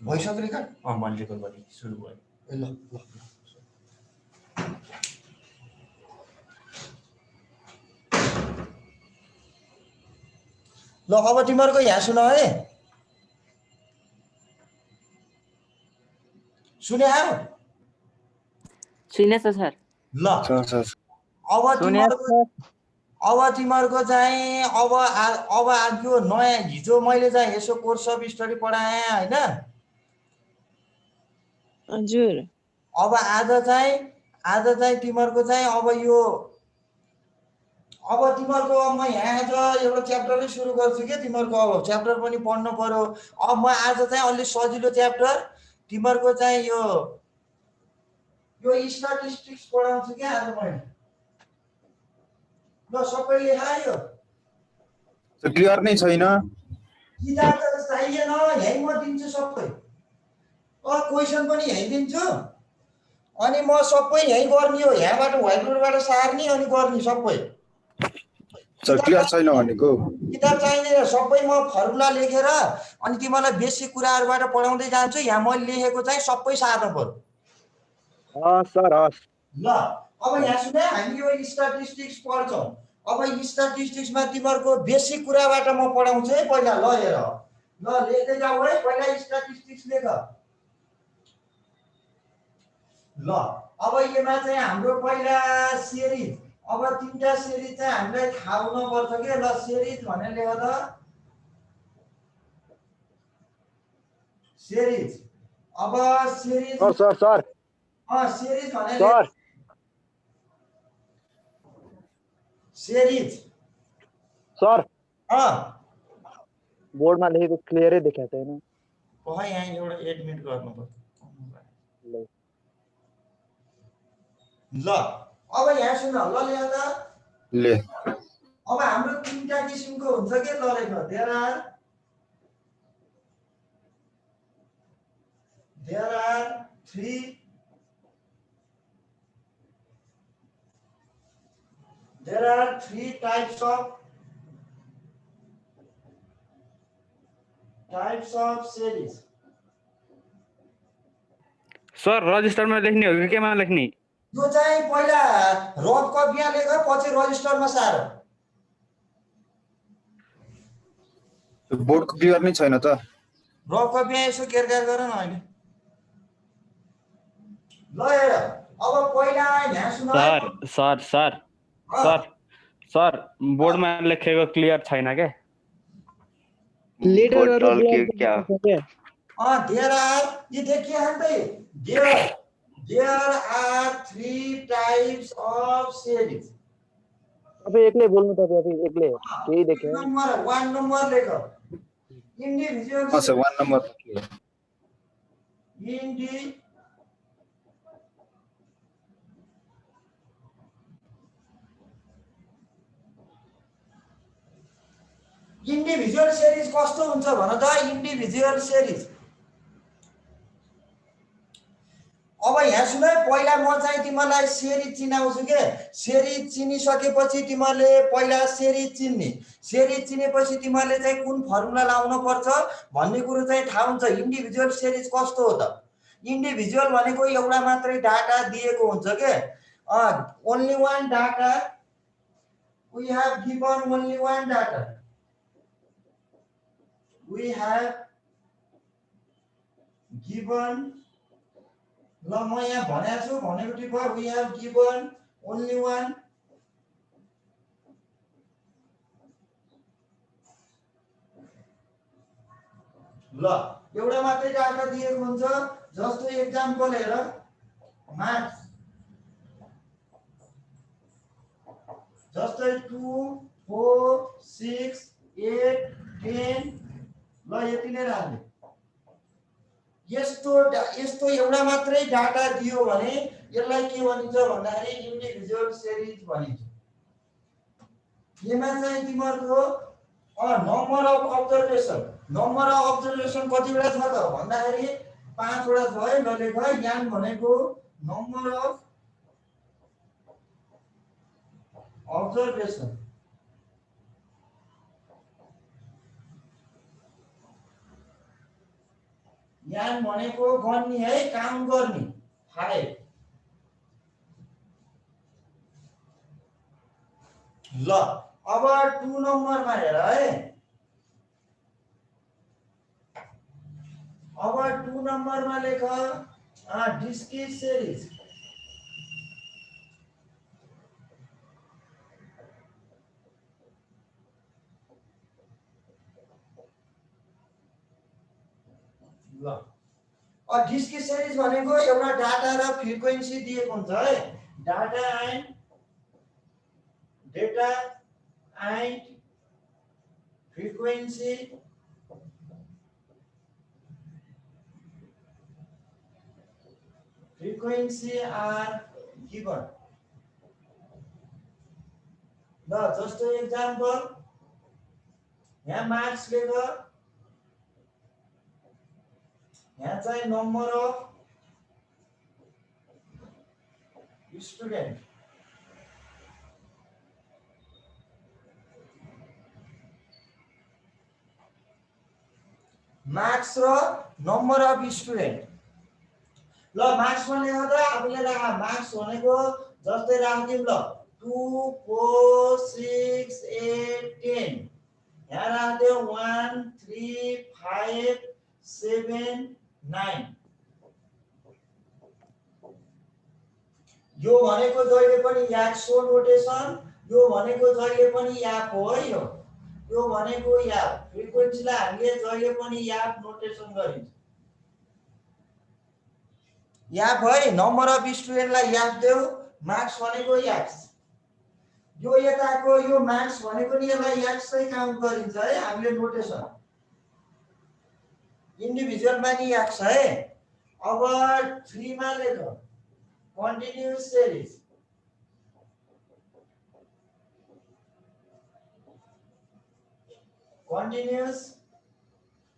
भइसक्यो रेकर्ड? मैले रेकर्ड गरेँ, सुरु भयो। ए ल ल ल अब तिमीहरूको यहाँ सुन है, सुने आयो? सुनेछ सर। ल अब तिमीहरूको चाहिँ अब आज यो नयाँ हिजो मैले चाहिँ यसो कोर्स अफ स्टडी पढाएँ होइन। हजुर। अब आज चाहिँ तिमीहरूको चाहिँ अब तिमीहरूको म यहाँ आज एउटा च्याप्टरै सुरु गर्छु कि तिमीहरूको अब च्याप्टर पनि पढ्नु पर्यो। अब म आज चाहिँ अलि सजिलो च्याप्टर तिमीहरूको चाहिँ यो स्ट्याटिस्टिक्स पढाउँछु क्या आज मैले। ल सबैले आयो? क्लियर नै छैन। किताब त चाहिएन, यहीँ म दिन्छु सबै। क्वेसन पनि यहीँ दिन्छु अनि म सबै यहीँ गर्ने हो, यहाँबाट व्हाइट बोर्डबाट सार्ने अनि गर्ने सबै। क्लियर छैन भनेको किताब चाहिँदैन, सबै म फर्मुला लेखेर अनि तिमीलाई बेसिक कुराहरूबाट पढाउँदै जान्छु। यहाँ मैले लेखेको चाहिँ सबै सार्नु पर्यो। सर हस्। ल अब यहाँ सुने, हामी यो स्ट्याटिस्टिक्स पढ्छौँ। अब स्ट्याटिस्टिक्समा तिमीहरूको बेसिक कुराबाट म पढाउँछु है पहिला। ल हेर, ल लेख्दै जाऊ है, पहिला स्ट्याटिस्टिक्स लेख। ल अब यसमा चाहिँ हाम्रो पहिला सिरिज, अब तीनटा सिरिज चाहिँ हामीलाई थाहा हुनुपर्छ के। ल सिरिज भनेर लेख त, सिरिज। अब सिरिज सर सिरिज भनेर सिरिज सर बोर्डमा लेखेको क्लियरै देखाएको छैन। यहाँ एउटा एडमिट गर्नुपर्छ। ल अब यहाँ सुन, ल लेख त ले। अब हाम्रो तीनटा किसिमको हुन्छ के। ल लेख, there are three types of series. Sir रजिस्टरमा लेख्ने हो कि केमा लेख्ने? यो चाहिँ पहिला रफ कपीमा लेख, पछि रजिस्टरमा सार। बोर्डको क्लियर नै छैन त। रफ कपीमा यसो केरकार गर न अहिले। ल हेर, अब पहिला यहाँ सुन। सर बोर्डमा लेखेको क्लियर छैन के। लेटरहरु ब्लक क्या देयर आर, ये देखिए हम पे there are 3 types of series. अब एक्लै बोल्नु तपाईँ, अब एक्लै केही देख्यो। नम्बर 1 नम्बर लेख, individual. Sir 1 number individual series कस्तो हुन्छ भन त। इन्डिभिजुअल सिरिज अब यहाँ सुन, पहिला म चाहिँ तिमीलाई सिरिज चिनाउँछु के। सिरिज चिनिसकेपछि तिमीले पहिला सिरिज चिन्ने, सिरिज चिनेपछि तिमीले चाहिँ कुन फर्मुला लाउनु पर्छ भन्ने कुरो चाहिँ थाहा हुन्छ। इन्डिभिजुअल सिरिज कस्तो हो त। इन्डिभिजुअल भनेको एउटा मात्रै डाटा दिएको हुन्छ के। Only one data, we have given only one data, we have given। ल म यहाँ भनेको छु, भनेको tip, we have given only one। ल एउटा मात्रै डाटा दिएको हुन्छ। जस्तो एक्जाम्पल हेर, मार्क्स जस्तै 2 4 6 8 10। ल यति नै राख्ने। यस्तो एउटा मात्रै डाटा दियो भने यसलाई के भनिन्छ भन्दाखेरि इन्डिभिजुअल सिरिज भनिन्छ। यसमा चाहिँ तिमीहरूको नम्बर अफ अब्जर्भेसन कतिवटा छ त भन्दाखेरि 5 वटा छ है। ल लेख, यान भनेको नम्बर अफ अब्जर्भेसन। यान भनेको गन्ने है, काउन्ट गर्ने 5। ल अब 2 नम्बरमा हेर है। अब 2 नम्बरमा लेख डिस्क्रिट सिरिज। ल डिस्क्रिट सिरिज भनेको एउटा डाटा र फ्रिक्वेन्सी दिएको हुन्छ है। Data and frequency are given. ल जस्तो एक्जाम्पल यहाँ मार्क्स लेख, यहाँ चाहिँ नम्बर अफ स्टुडेन्ट। मार्क्स र नम्बर अफ स्टुडेन्ट। ल मार्क्समा लेख्दा आफूले राख, मार्क्स भनेको जस्तै राख्दिउँ। ल 2 4 6 8 10। यहाँ राख्दियो 1 3 5 7 9। यो भनेको जहिले पनि याक्सो नोटेसन, यो भनेको जहिले पनि याप हो है। यो भनेको याप। फ्रिक्वेन्सीलाई हामीले जहिले पनि याप नोटेसन गरिन्छ। याप है, नम्बर अफ स्टुडेन्टलाई याप देऊ, मार्क्स भनेको याक्स। यो यताको यो मार्क्स भनेको नि यसलाई याक्सै काउन्ट गरिन्छ है हामीले नोटेसन। इन्डिभिजुअलमा नि याक्स है। अब 3 मा लेख continuous series. Continuous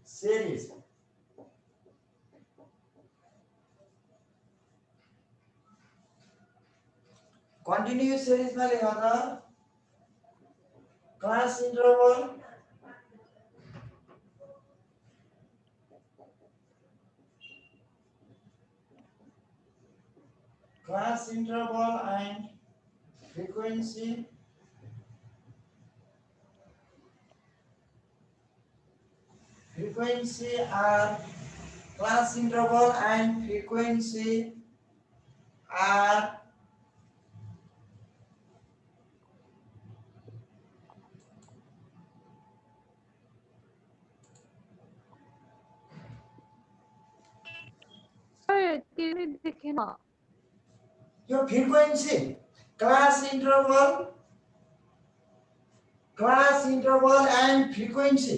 series continuous सिरिजमा लेख त class interval and frequency are class interval and frequency are TV देखे ना। यो frequency class interval and frequency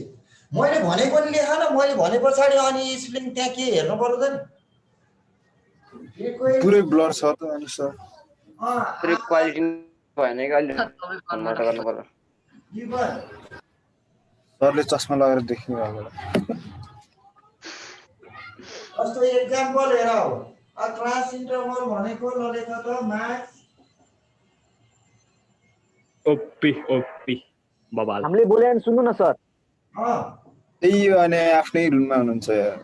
मैले भनेको नि लेख न, मैले भने पछाडि अनि स्पेलिङ त्यहाँ के हेर्नु पर्यो त नि। पुरै ब्लर छ त अनि सर। पुरै क्वालिटी भएन कि अहिले कन्भर्ट गर्नु पर्यो। गिवन सरले चस्मा लगाएर देख्नु भएको। जस्तो एक्जाम्पल हेर हो, क्लास इन्टरभल भनेको ल लेख त मार्क्स ओपी बबाल। हामीले बोले नि सुन्नु न सर। त्यही हो अनि आफ्नै रुममा हुनुहुन्छ यार।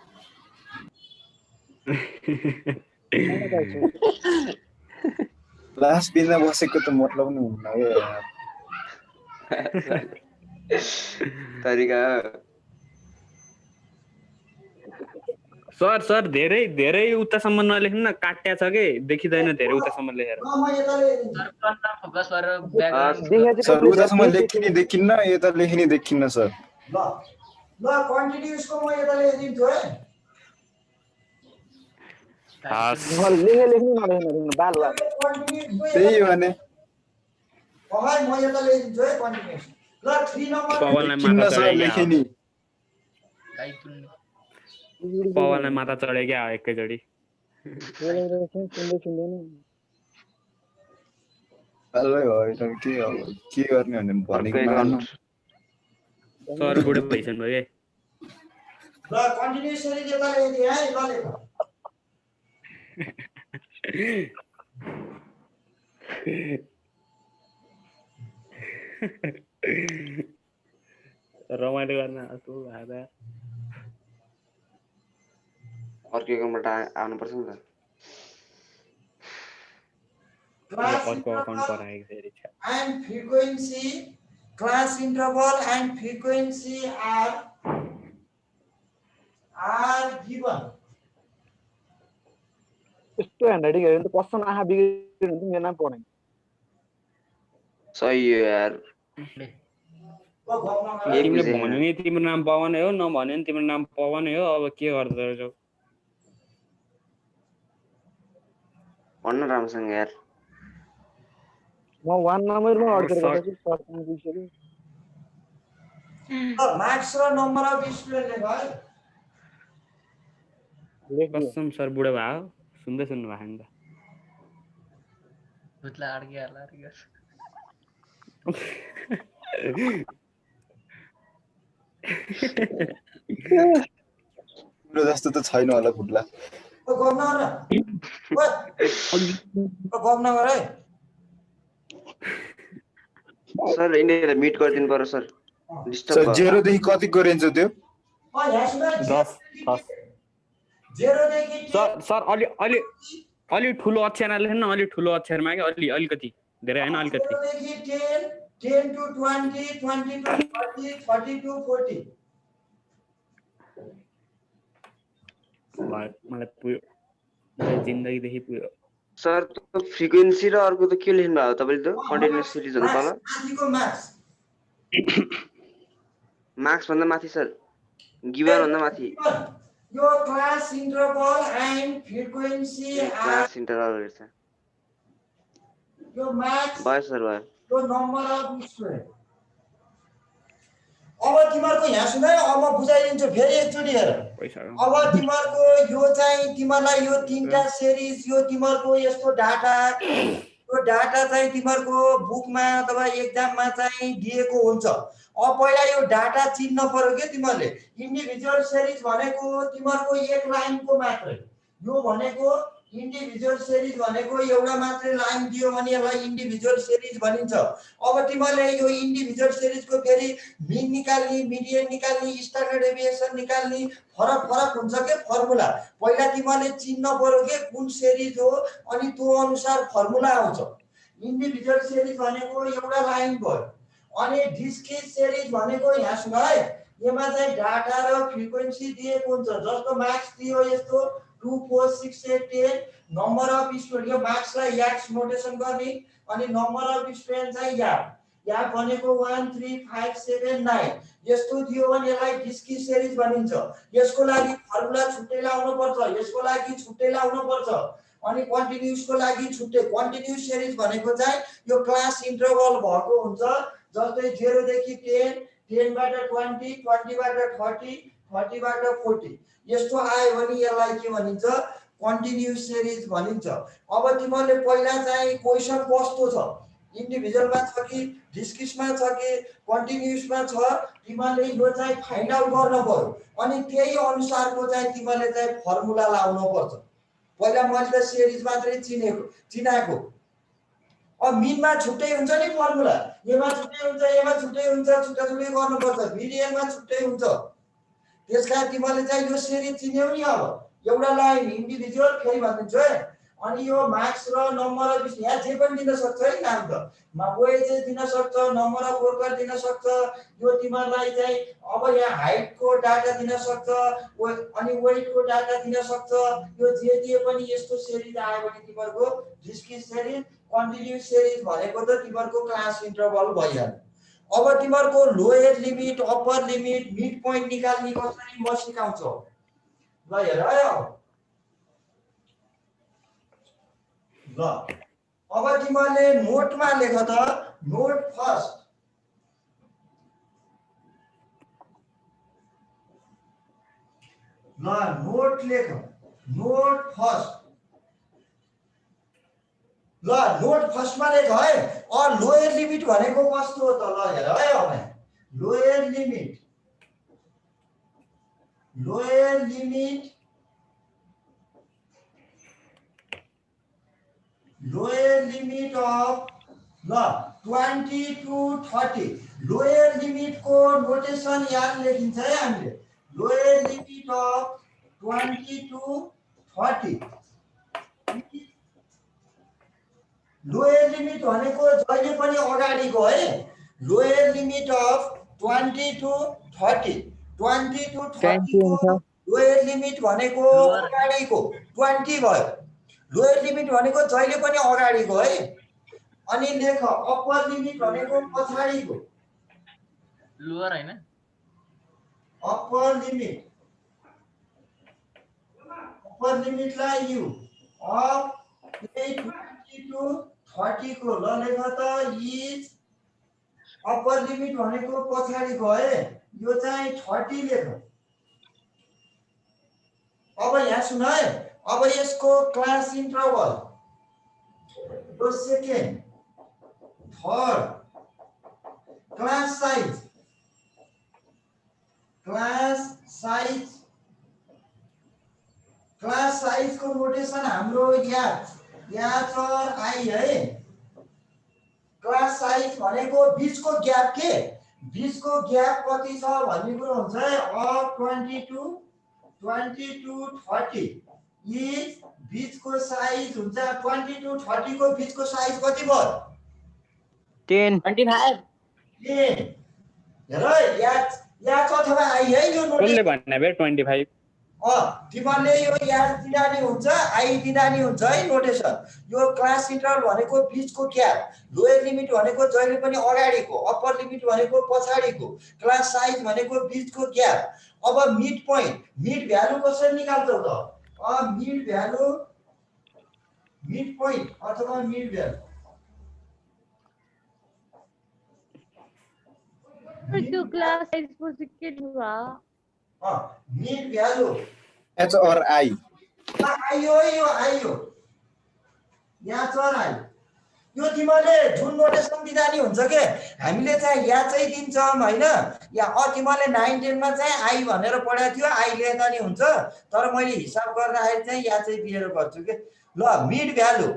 लास्ट बेन्चमा बसेको त मतलब नि हुन्न के यार। तरिका सर धेरै उतासम्म नलेख्नु न, काट्या छ के देखिँदैन धेरै उतासम्म लेखेर। फोकस गरेर ब्याकग्राउन्ड सर उतासम्म लेखिने देखिन्न, यता लेखिने देखिन्न सर। ल कन्टिन्युअसको म यता लेखिदिन्छु है। लेख्नु नलेख्नु बाल बाल त्यही हो भने पहाड म यता लेखिदिन्छु है कन्टिन्युअस। ल 3 नम्बर पवनलाई किन्न माथा सर चढे क्या, लेखिने। पवनलाई माथा चढे क्या एकैचोटि। अलै हो त के गर्ने भने भनेको मान्नु। सर बुढो भइसक्नु भयो के। ल कन्टिन्युअस सिरिज यता लेखिदिए है। ल लेख रमाइलो गर्न आएको आधा। अर्को एकाउन्टबाट आउनुपर्छ नि त। Class अर्को अकाउन्ट interval पर आएको फेरि छ। and frequency, class interval and frequency are given. यस्तो ह्यान्डराइटिङ हेऱ्यो भने त कस्तो आँखा बिग्रियो भने मेरो नाम पढ्दैन। सही हो यार। को गफ नगर। एक तिमीले बुझेन। भन्यो नि तिम्रो नाम पवन हो, नभन्यो नि तिम्रो नाम पवन हो, अब के गर्दै रहेछौ? पढ्न राम्रोसँग यार। म 1 नम्बरमा अड्केर बसेको छु, सर्टमा पुगिसक्यो। मार्क्स र नम्बर अफ स्टुडेन्ट लेख है। लेख्दियो। कसम सर बुढो भयो सुन्दै सुन्नु भएको नि त। भूतला अड गया ला अड गया। तिम्रो जस्तो त छैन होला फुट्ला। को गफ नगर। को गफ नगर है। सर यिनीहरूलाई मिट गरिदिनु पर्यो सर। डिस्टर्ब सर भयो। 0 देखि कतिको रेन्ज हो त्यो? यहाँ सुन 10 0 देखि सर सर अलि ठुलो अक्षरमा लेख्नु न, अलि ठुलो अक्षरमा के अलिकति धेरै हैन अलिकति। 0 देखि 10, 10 to 20, 20 to 30, 30 to 40. मलाई पुग्यो, मलाई जिन्दगीदेखि पुग्यो। सर त्यो फ्रिक्वेन्सी र अर्को त के लेख्नु भएको तपाईँले त कन्टिन्युअस सिरिज भन्नु तल माथिको मार्क्स। मार्क्स भन्दा माथि सर गिभन भन्दा माथि यो class interval and frequency class interval रहेछ। यो मार्क्स भयो सर भयो। यो नम्बर अफ स्टुडेन्ट। अब तिमीहरूको यहाँ सुन है, अब म बुझाइदिन्छु फेरि एकचोटि हेर। पैसा अब तिमीहरूको यो चाहिँ तिमीहरूलाई यो 3टा सिरिज यो तिमीहरूको यस्तो डाटा यो डाटा चाहिँ तिमीहरूको बुकमा अथवा एक्जाममा चाहिँ दिएको हुन्छ। अब पहिला यो डाटा चिन्न पर्यो के तिमीहरूले। इन्डिभिजुअल सिरिज भनेको तिमीहरूको एक लाइनको मात्रै। यो भनेको इन्डिभिजुअल सिरिज भनेको एउटा मात्रै लाइन दियो भने यसलाई इन्डिभिजुअल सिरिज भनिन्छ। अब तिमीहरूले यो इन्डिभिजुअल सिरिजको फेरि मिन निकाल्ने, मिडियन निकाल्ने, स्ट्यान्डर्ड डेभिएसन निकाल्ने फरक हुन्छ के फर्मुला। पहिला तिमीहरूले चिन्न पर्यो के कुन सिरिज हो अनि त्यो अनुसार फर्मुला आउँछ। इन्डिभिजुअल सिरिज भनेको एउटा लाइन भयो। अनि डिस्क्रिट सिरिज भनेको यहाँ सुन है, यसमा चाहिँ डाटा र फ्रिक्वेन्सी दिएको हुन्छ। जस्तो मार्क्स दियो यस्तो 2 4 6 8 10 नम्बर अफ स्टुडेन्ट यो मार्क्सलाई याक्स नोटेसन गर्ने अनि नम्बर अफ स्टुडेन्ट चाहिँ याक भनेको 1 3 5 7 9 यस्तो दियो भने यसलाई डिस्क्रिट सिरिज भनिन्छ। यसको लागि फर्मुला छुट्टै लाउनु पर्छ, यसको लागि छुट्टै लाउनु पर्छ अनि कन्टिन्युअसको लागि छुट्टै। कन्टिन्युअस सिरिज भनेको चाहिँ यो क्लास इन्टरभल भएको हुन्छ। जस्तै 0 देखि 10, 10 बाट 20, 20 बाट 30, 30 बाट 40 यस्तो आयो भने यसलाई के भनिन्छ कन्टिन्युअस सिरिज भनिन्छ। अब तिमीहरूले पहिला चाहिँ क्वेशन कस्तो छ, इन्डिभिजुअलमा छ कि डिस्क्रिटमा छ कि कन्टिन्युअसमा छ, तिमीहरूले यो चाहिँ फाइन्ड आउट गर्न पर्यो अनि त्यही अनुसारको चाहिँ तिमीहरूले चाहिँ फर्मुला लाउनु पर्छ। पहिला मैले त सिरिज मात्रै चिनाएको। अब मिनमा छुट्टै हुन्छ नि फर्मुला, एमा छुट्टै हुन्छ, एमा छुट्टै हुन्छ, छुट्टा छुट्टै गर्नुपर्छ, मिडियनमा छुट्टै हुन्छ। त्यसकारण तिमीहरूले चाहिँ यो सिरिज चिन्यौ नि। अब एउटा लाइन इन्डिभिजुअल फेरि भनिदिन्छु है। अनि यो मार्क्स र नम्बर अफ यहाँ जे पनि दिन सक्छ है नाम त वेजेस दिन सक्छ, नम्बर अफ वर्कर दिन सक्छ। यो तिमीहरूलाई चाहिँ अब यहाँ हाइटको डाटा दिन सक्छ अनि वेटको डाटा दिन सक्छ। यो जे दिए पनि यस्तो सिरिज आयो भने तिमीहरूको डिस्क्रिट सिरिज कन्टिन्युअस सिरिज भनेको त तिमीहरूको क्लास इन्टरभल भइहाल्यो। अब तिमीहरूको lower limit, upper limit, mid point निकाल्ने कसरी म सिकाउँछु। ल हेर है ल अब तिमीहरूले नोटमा लेख त। नोट फर्स्ट ल नोट लेख। नोट फर्स्ट ल नोट फर्स्टमा लेख है। और लोयर लिमिट भनेको कस्तो हो त ल हेर है। अब lower limit, lower limit, lower limit of ल 20 to 30 लोयर लिमिट को नोटेसन याद लेखिन्छ है हामीले। Lower limit of 20 to 30 lower limit भनेको जहिले पनि अगाडिको है lower limit of 20 to 30 20 to 30 को लोयर लिमिट भनेको अगाडिको 20 भयो लोयर लिमिट भनेको जहिले पनि अगाडिको है अनि लेख अप्पर लिमिट भनेको पछाडिको लोअर हैन अप्पर लिमिटलाई यु अफ 20 to 30 को ल लेख त इज अप्पर लिमिट भनेको पछाडिको है यो चाहिँ 30 लेख अब यहाँ सुन है अब यसको क्लास इन्टरभल यो सेकेन्ड थर्ड क्लास साइज को नोटेसन हाम्रो याद और आई है क्लास साइज भनेको बीचको ग्याप के बीचको ग्याप कति छ भन्ने कुरा हुन्छ है अफ 20 to 30 इज बीचको साइज हुन्छ 20 to 30 को बीचको साइज कति भयो 10 25 हेर याद अथवा आई है यो कसले नोटेसन भन्ने बे 25 तिमीले यो याद दिँदा नि हुन्छ आई दिँदा नि हुन्छ है नोटेसन यो क्लास इन्टरभल भनेको बीचको ग्याप लोयर लिमिट भनेको जहिले पनि अगाडिको अप्पर लिमिट भनेको पछाडिको क्लास साइज भनेको बीचको ग्याप अब मिड पोइन्ट मिड भ्यालु कसरी निकाल्छौ त मिड पोइन्ट अथवा मिड भ्यालु त्यो क्लास साइज पछि के हुआ मिड भ्यालु एच और आई आइयो यहाँ चर आयो यो तिमीले जुन नोटेसन दिँदा नि हुन्छ के हामीले चाहिँ या चाहिँ दिन्छौँ हैन या तिमीले 9 10 मा चाहिँ आई भनेर पढाएको थियो आई लेख्दा नि हुन्छ तर मैले हिसाब गर्दाखेरि चाहिँ या चाहिँ दिएर गर्छु के ल मिड भ्यालु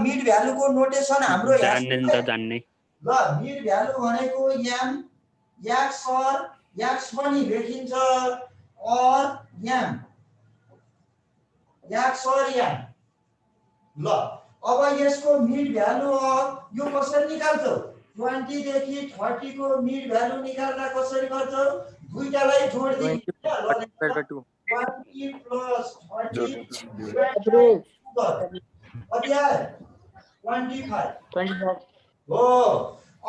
मिड भ्यालुको नोटेसन हाम्रो जान्ने ल मिड भ्यालु भनेको याक्स पनि लेखिन्छ और याम ल अब यसको मिड भ्यालु अफ यो कसरी निकाल्छौ 20 देखि 30 को मिड भ्यालु निकाल्दा कसरी गर्छौ दुईटालाई जोड दिनु 20 प्लस 30 कति आयो 25 हो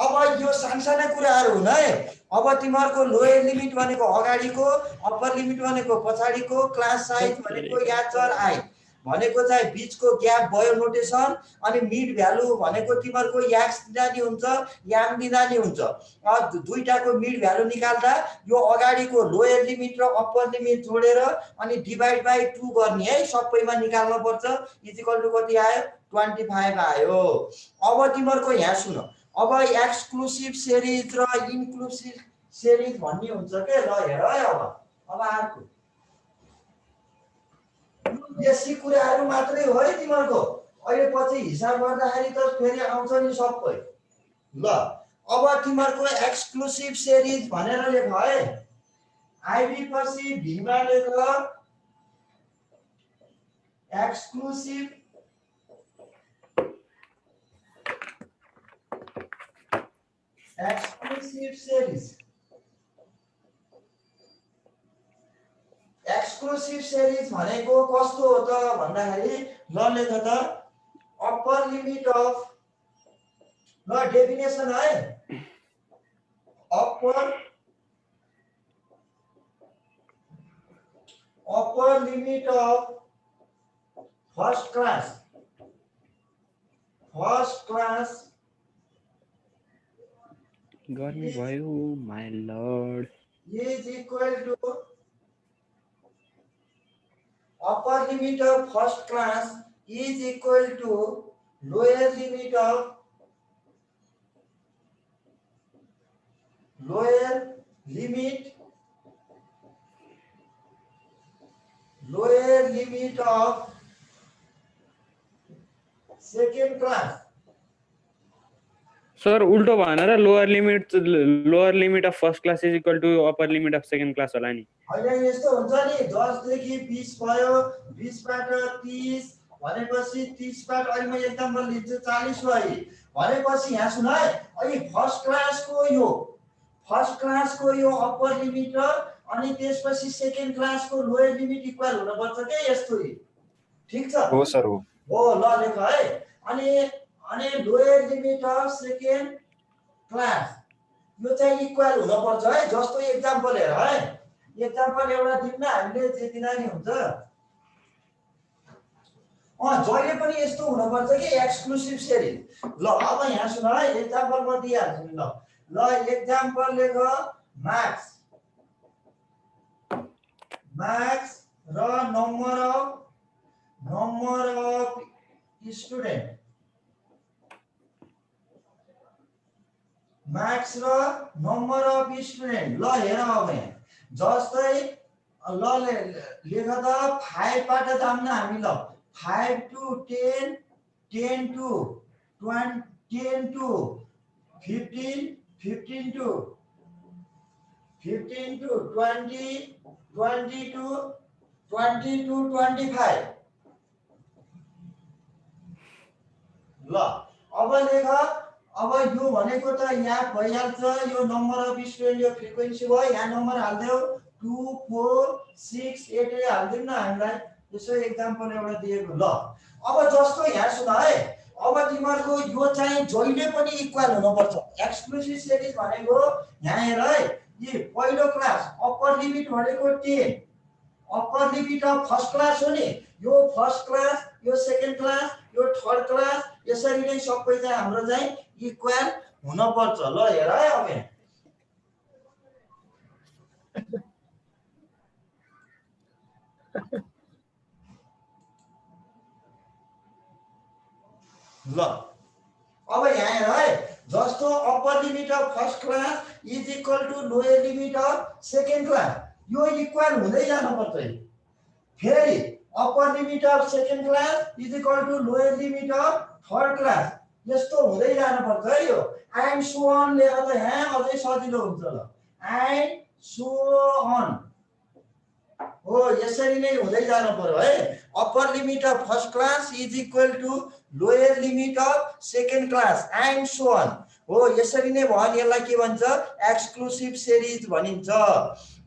अब यो सानसाना कुराहरु हुन् है अब तिमीहरुको लोयर लिमिट भनेको अगाडिको अप्पर लिमिट भनेको पछाडिको क्लास साइज भनेको याचर आई भनेको चाहिँ बीचको ग्याप भयो नोटेसन अनि मिड भ्यालु भनेको तिमीहरुको याक्स दिँदा नि हुन्छ याम दिँदा नि हुन्छ दुईटाको मिड भ्यालु निकाल्दा यो अगाडिको लोयर लिमिट र अप्पर लिमिट जोडेर अनि डिवाइड बाइ 2 गर्ने है सबैमा निकाल्नु पर्छ इक्वल टु कति आयो 25 आयो अब तिमीहरुको यहाँ सुन अब एक्सक्लुसिभ सिरिज र इन्क्लुसिभ सिरिज भन्ने हुन्छ के ल हेर है अब अर्को बेसिक कुराहरु मात्रै हो है तिमीहरुको अहिले पछि हिसाब गर्दाखेरि त फेरि आउँछ नि सबै ल अब तिमीहरुको एक्सक्लुसिभ सिरिज भनेर लेख है आइबी पछि भी मा लेख एक्सक्लुसिभ एक्सक्लुसिभ सिरिज भनेको कस्तो हो त भन्दाखेरि ल लेख त अप्पर लिमिट अफ ल डेफिनेसन है upper limit of first class गर्मी भयो my lord is equal to upper limit of first class is equal to lower limit of second class sir उल्टो भएन र lower limit of first class is equal to upper limit of second class होला नि होइन यस्तो हुन्छ नि 10 देखि 20 भयो 20 बाट 30 भनेपछि 30 बाट अहिले म एक्जाम्पल लिन्छु 40 भयो भनेपछि यहाँ सुन है अहिले फर्स्ट क्लासको यो अप्पर लिमिट र अनि त्यसपछि सेकेन्ड क्लासको लोयर लिमिट इक्वल हुनुपर्छ के यस्तो ठीक छ हो सर हो हो ल लेख है अनि lower limit of second class यो चाहिँ इक्वल हुनुपर्छ है जस्तो एक्जाम्पल हेर है एक्जाम्पल एउटा दिन्न हामीले जे दिना नि हुन्छ जहिले पनि यस्तो हुनुपर्छ कि एक्सक्लुसिभ सेरिज ल अब यहाँ सुन है एक्जाम्पल म दिइहाल्छु नि ल एक्जाम्पल लेख मार्क्स र नम्बर अफ स्टुडेन्ट मार्क्स र नम्बर अफ स्टुडेन्ट ल हेर अब यहाँ जस्तै ल लेख त 5 बाट जाम न हामी ल 5 to 10 10 to 20 10 to 15 15 to 20 20 to 25 ल अब लेख अब यो भनेको त यहाँ भइहाल्छ यो नम्बर अफ स्टुडेन्ट यो फ्रिक्वेन्सी भयो यहाँ नम्बर हाल्देऊ 2 4 6 8 हाल्दिउँ न हामीलाई यसो एक्जाम्पल एउटा दिएको ल अब जस्तो यहाँ सुन है अब तिमीहरूको यो चाहिँ जहिले पनि इक्वल हुनुपर्छ एक्सक्लुसिभ सेरिज भनेको यहाँ हेर है यी पहिलो क्लास अप्पर लिमिट भनेको 10 upper limit of first class हो नि यो फर्स्ट क्लास यो सेकेन्ड क्लास यो थर्ड क्लास यसरी नै सबै चाहिँ हाम्रो चाहिँ इक्वल हुनुपर्छ ल हेर है अब ल अब यहाँ हेर है जस्तो upper limit of first class is equal to lower limit of second class यो इक्वल हुँदै जानुपर्छ फेरि upper limit of second class is equal to lower limit of third class यस्तो हुँदै जानुपर्छ है यो एन्ड सो अन लेखेर त यहाँ अझै सजिलो हुन्छ ल एन्ड सो अन हो यसरी नै हुँदै जानु पर्यो है upper limit of first class is equal to lower limit of second class and so on हो यसरी नै भयो नि यसलाई के भन्छ एक्सक्लुसिभ सेरिज भनिन्छ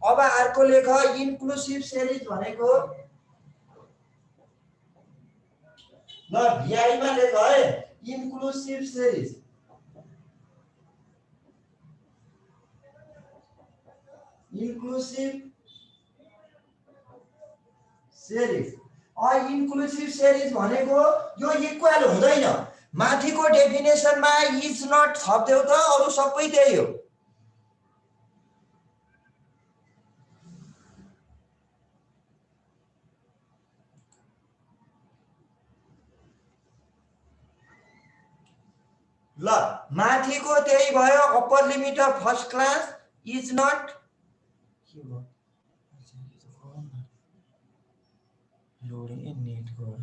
अब अर्को लेख इन्क्लुसिभ सेरिज भनेको ल भिआई मा लेख है इन्क्लुसिभ सेरिज इन्क्लुसिभ सेरिज भनेको यो इक्वल हुँदैन माथिको डेफिनेसनमा इज नट थप्देऊ त अरु सबै त्यही हो ल माथिको त्यही भयो upper limit of first class is not loading net को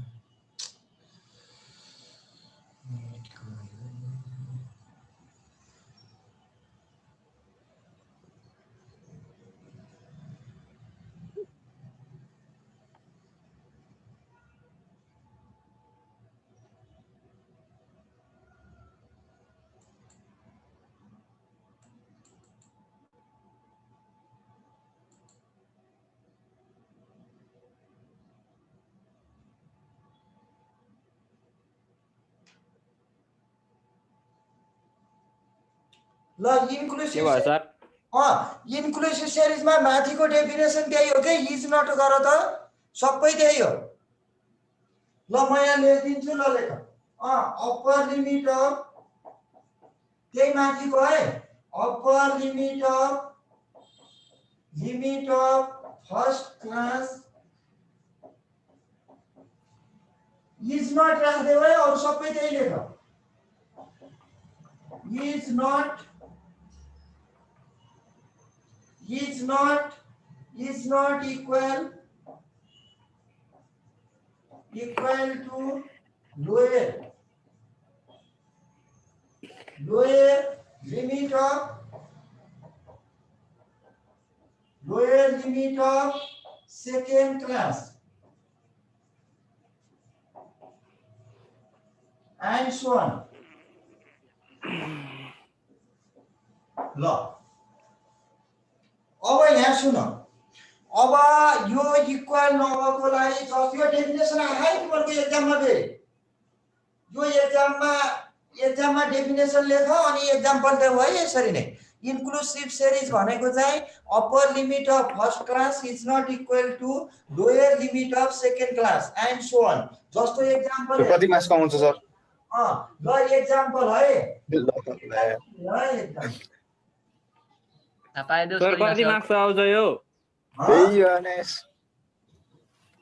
ल इन्क्लुसिभ इन्क्लुसिभ सेरिजमा माथिको डेफिनेसन त्यही हो के इज नट गर त सबै त्यही हो ल म यहाँ लेखिदिन्छु ल लेख अप्पर लिमिट अफ त्यही माथिको है upper limit of first class is not राख्दै है अरु सबै त्यही लेख is not equal to lower lower limit of second class and so on. ल अब यहाँ सुन, अब यो इक्वल नभएकोलाई जस्तो यो डेफिनेसन आयो तिमीहरूको एक्जाममा फेरि यो एक्जाममा डेफिनेसन लेख अनि एक्जाम्पल देऊ है। यसरी नै इन्क्लुसिभ सिरिज भनेको चाहिँ upper limit of first class is not equal to lower limit of second class and so on. जस्तो एक्जाम्पल कति मार्क्सको आउँछ सर? ल एक्जाम्पल है सर कति मार्क्स आउँछ यो? त्यही हो नेस।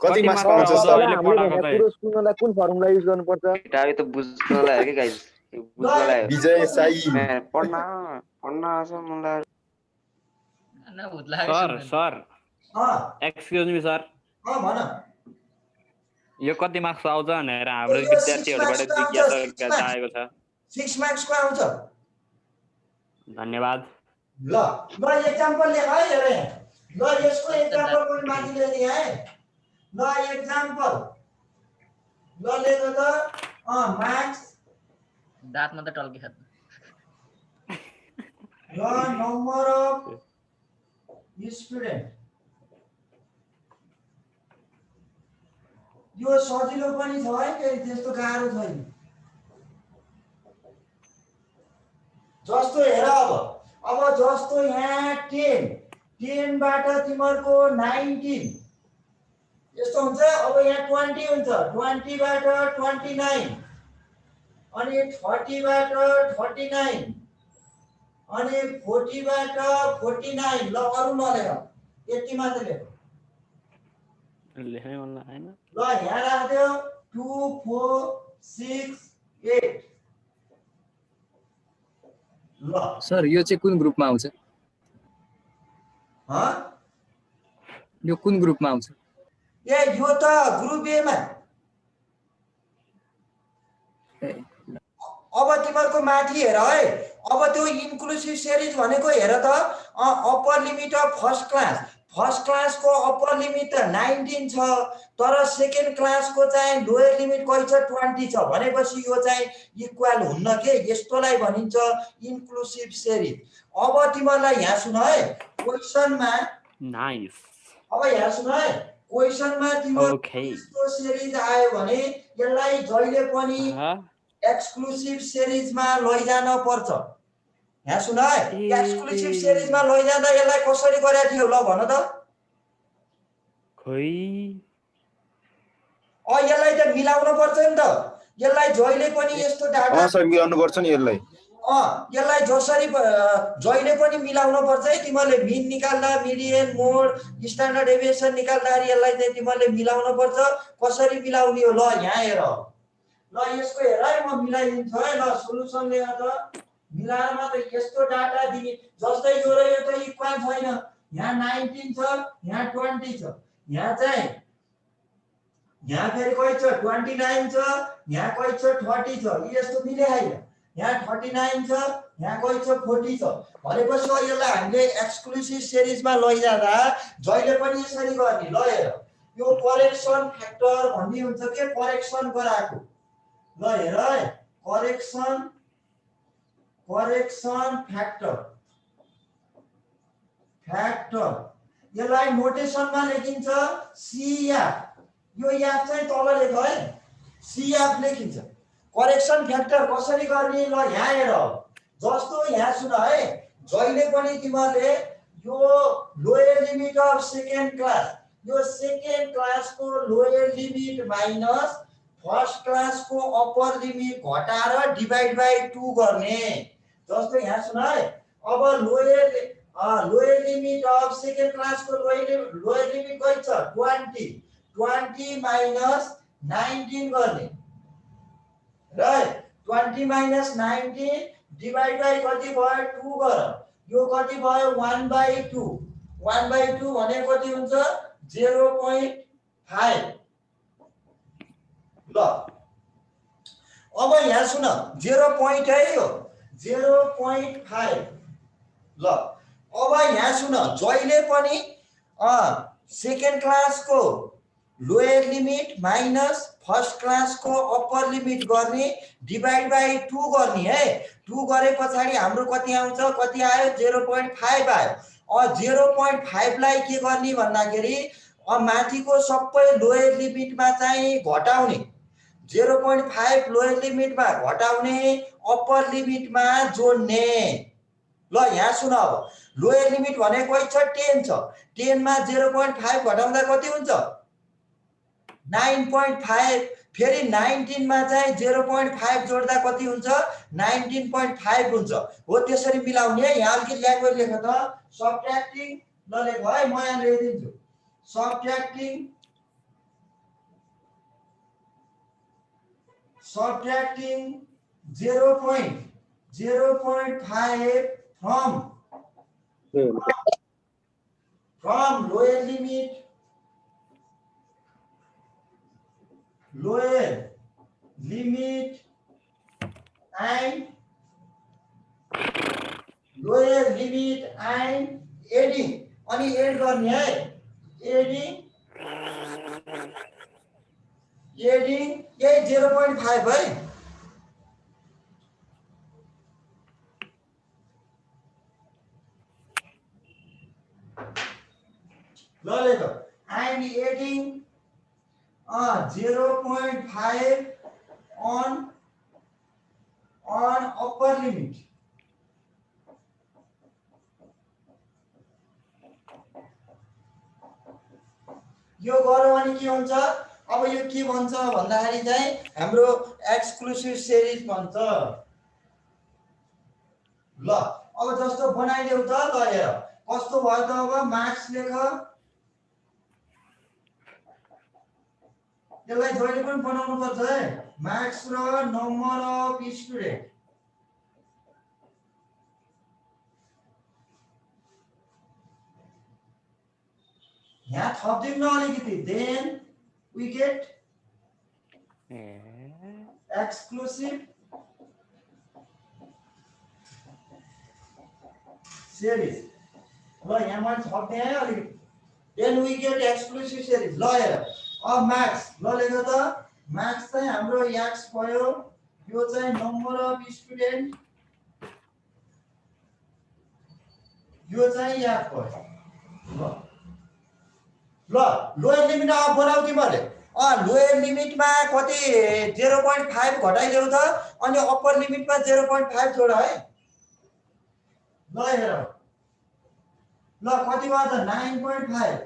कति मार्क्सको आउँछ सर? पुरो सुन्नलाई कुन फर्मुला युज गर्नुपर्छ? केटा यो त बुझ्नलाई हो कि गाइस, यो बुझ्नलाई हो। विजय साई पढ्न आउँछ मलाई। सर एक्सक्युज मी सर, भन यो कति मार्क्स आउँछ भनेर हाम्रो विद्यार्थीहरुबाट जिज्ञासा चाहेको छ। 6 मार्क्स को आउँछ। धन्यवाद। ल एक्जाम्पल लेख है। हेर यहाँ ल यसको एक्जाम्पल पनि माथिले दिए है। ल एक्जाम्पल ल लेख त मार्क्स दाँत मात्र टल्के खात ल नम्बर अफ स्टुडेन्ट। यो सजिलो पनि छ है, केही त्यस्तो गाह्रो छैन। जस्तो हेर अब जस्तो यहाँ 10 बाट तिमीहरूको 19 यस्तो हुन्छ। अब यहाँ 20 हुन्छ, 20 बाट 29 अनि 30 बाट 39 अनि 40 बाट 49। ल अरु नलेख, यति मात्र लेख। लेख्नै मन लागेन। ल यहाँ राख्दियो 2 4 6 8। ल सर यो चाहिँ कुन ग्रुपमा आउँछ? यो कुन ग्रुपमा आउँछ? यो त ग्रुप ए मा। अब तिमीहरूको माथि हेर है। अब त्यो इन्क्लुसिभ सिरिज भनेको हेर त upper limit of first class को अप्पर लिमिट त 19 छ, तर सेकेन्ड क्लास को चाहिँ लोयर लिमिट कति छ 20 छ भनेपछि यो चाहिँ इक्वल हुन्न के। यस्तोलाई भनिन्छ इन्क्लुसिभ सिरिज। अब तिमीहरूलाई यहाँ सुन है क्वेशनमा। नाइस। अब यहाँ सुन है क्वेशनमा तिमीहरूको यस्तो सिरिज आयो भने यसलाई जहिले पनि एक्सक्लुसिभ सिरिजमा लैजान पर्छ। यहाँ सुन है एक्सक्लुसिभ सिरिजमा लैजाँदा यसलाई कसरी गरेको थियो ल भन त। खै यसलाई त मिलाउनु पर्छ नि त। यसलाई जहिले पनि यस्तो डाटा सर मिलाउनु पर्छ नि यसलाई। यसलाई जसरी जहिले पनि मिलाउनु पर्छ है। तिमीले मिन निकाल्दा मिडियन मोड स्ट्यान्डर्ड डेभिएसन निकाल्दाखेरि यसलाई चाहिँ तिमीले मिलाउनु पर्छ। कसरी मिलाउने हो ल यहाँ हेर। ल यसको हेर है म मिलाइदिन्छु है। ल सोलुसन लिएर त मिलाएर मात्र यस्तो डाटा दिने। जस्तै यो र यो त इक्वल छैन। यहाँ 19 छ, यहाँ 20 छ, यहाँ चाहिँ यहाँ फेरि कति छ 29 छ, यहाँ कति छ 30 छ। यस्तो मिले हैन। यहाँ 39 छ, यहाँ कति छ 40 छ भनेपछि यसलाई हामीले एक्सक्लुसिभ सिरिजमा लैजाँदा जहिले पनि यसरी गर्ने। ल हेर यो करेक्सन फ्याक्टर भन्ने हुन्छ के करेक्सन गराएको। ल हेर है करेक्सन फ्याक्टर यसलाई नोटेसनमा लेखिन्छ सीएफ। यो एफ चाहिँ तल लेख है, सीएफ लेखिन्छ। करेक्सन फ्याक्टर कसरी गर्ने ल यहाँ हेर। जस्तो यहाँ सुन है जहिले पनि तिमीले यो lower limit of second class, यो सेकेन्ड क्लास को lower limit minus first class को अप्पर लिमिट घटाएर डिवाइड बाइ 2 गर्ने। जस्तो यहाँ सुन है अब lower limit of second class को लोयर लिमिट कति छ 20 माइनस 19 गर्ने। राइट 20 माइनस 19 डिवाइड बाइ कति भयो 2 गर। यो कति भयो 1/2। 1/2 भने कति हुन्छ 0.5। ल अब यहाँ सुन 0 पोइन्ट है यो 0.5 ल अब यहाँ सुन जहिले पनि सेकेन्ड क्लासको लोयर लिमिट माइनस फर्स्ट क्लासको अप्पर लिमिट गर्ने डिभाइड बाई 2 गर्ने है 2 गरे पछाडि हाम्रो कति आउँछ कति आयो 0.5 आयो 0.5 लाई के गर्ने भन्दाखेरि माथिको सबै लोयर लिमिटमा चाहिँ घटाउने 0.5 लोयर लिमिटमा घटाउने अप्पर लिमिटमा जोड्ने ल यहाँ सुन अब लोयर लिमिट भनेको 10 छ 10 मा 0.5 घटाउँदा कति हुन्छ 9.5 फेरि 19 मा चाहिँ 0.5 जोड्दा कति हुन्छ 19.5 हुन्छ हो त्यसरी मिलाउने है यहाँ अलिकति ल्याङ्ग्वेज लेख त सबट्र्याक्टिङ ल लेख है म यहाँ लेखिदिन्छु subtracting 0.5 from lower limit and adding अनि एड गर्ने है एडिङ यही 0.5 है ल लेख and adding 0.5 on upper limit यो गरौँ अनि के हुन्छ अब यो के भन्छ भन्दाखेरि चाहिँ हाम्रो एक्सक्लुसिभ सिरिज भन्छ ल अब जस्तो बनाइदेऊ त ल हेर कस्तो भयो त अब मार्क्स लेख यसलाई जहिले पनि बनाउनु पर्छ है मार्क्स र नम्बर अफ स्टुडेन्ट यहाँ थप्दिउँ न अलिकति then we get exclusive series ल यहाँ मैले थप्ने है अलिकति then we get exclusive series ल हेर अब मार्क्स ल लेख त मार्क्स चाहिँ हाम्रो एक्स भयो यो चाहिँ नम्बर अफ स्टुडेन्ट यो चाहिँ याद भयो ल लोयर लिमिट अब बनाऊ तिमीहरूले लोयर लिमिटमा कति 0.5 घटाइदेऊ त अनि अप्पर लिमिटमा 0.5 जोड है ल हेर ल कति भयो त 9.5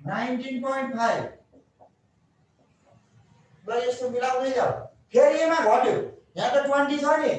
19.5 ल यस्तो मिलाउँदै जाऊ फेरि यसमा घट्यो यहाँ त 20 छ नि